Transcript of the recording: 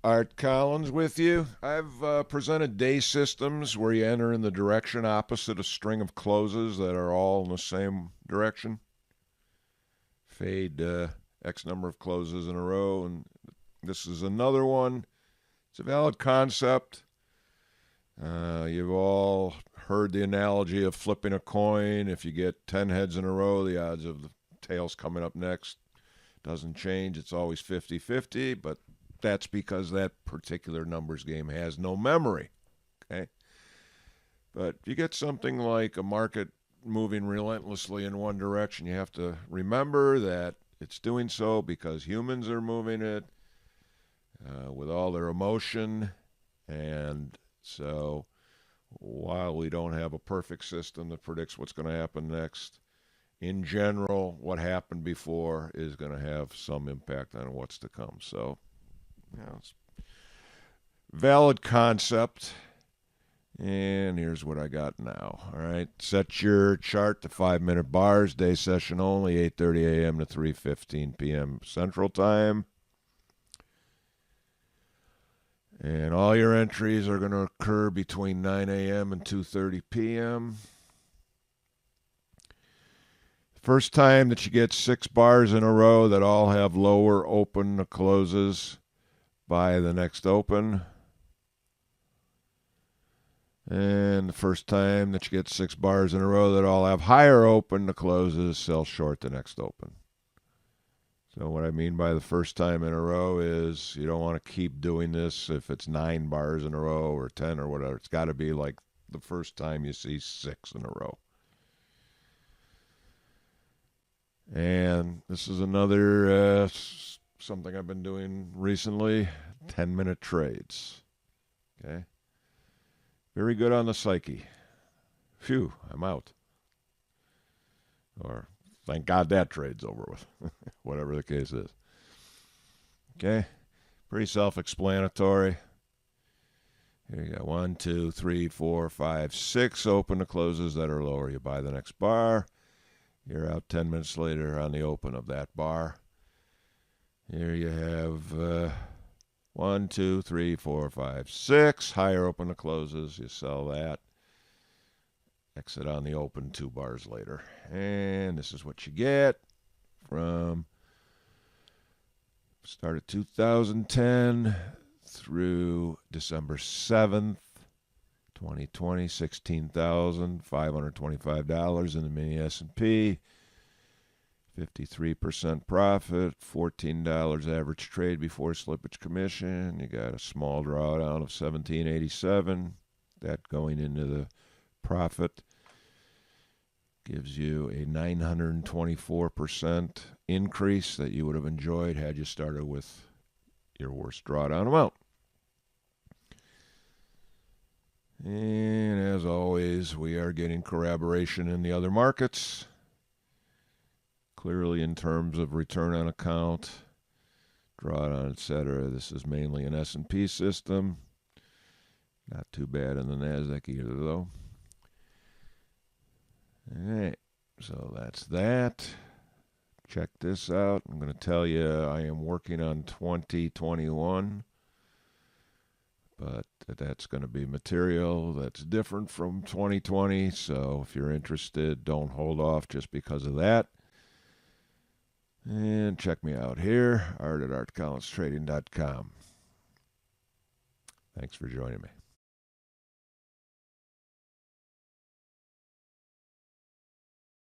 Art Collins with you. I've presented day systems where you enter in the direction opposite a string of closes that are all in the same direction. Fade X number of closes in a row, and this is another one. It's a valid concept. You've all heard the analogy of flipping a coin. If you get 10 heads in a row, the odds of the tails coming up next doesn't change. It's always 50-50, but that's because that particular numbers game has no memory. Okay? But if you get something like a market moving relentlessly in one direction, you have to remember that it's doing so because humans are moving it with all their emotion. And so while we don't have a perfect system that predicts what's going to happen next, in general, what happened before is going to have some impact on what's to come. So, it's valid concept. And here's what I got now. All right, set your chart to 5-minute bars, day session only, 8:30 a.m. to 3:15 p.m. Central Time. And all your entries are going to occur between 9 a.m. and 2:30 p.m. First time that you get 6 bars in a row that all have lower open closes by the next open. And the first time that you get 6 bars in a row that all have higher open to closes, sell short the next open. So what I mean by the first time in a row is you don't want to keep doing this if it's 9 bars in a row or 10 or whatever. It's got to be like the first time you see 6 in a row. And this is another something I've been doing recently, 10-minute trades. Okay? Very good on the psyche. Phew, I'm out. Or thank God that trade's over with. Whatever the case is. Okay? Pretty self-explanatory. Here you go. 1, 2, 3, 4, 5, 6 open to closes that are lower. You buy the next bar. You're out 10 minutes later on the open of that bar. Here you have 1, 2, 3, 4, 5, 6. Higher open to closes. You sell that. Exit on the open 2 bars later. And this is what you get from start of 2010 through December 7th, 2020, $16,525 in the mini S&P. 53% profit, $14 average trade before slippage commission. You got a small drawdown of $17.87. That going into the profit gives you a 924% increase that you would have enjoyed had you started with your worst drawdown amount. And as always, we are getting corroboration in the other markets. Clearly, in terms of return on account, drawdown, etc., this is mainly an S&P system. Not too bad in the NASDAQ either, though. All right, so that's that. Check this out. I'm going to tell you I am working on 2021, but that's going to be material that's different from 2020. So if you're interested, don't hold off just because of that. And check me out here, art@artcollinstrading.com. Thanks for joining me.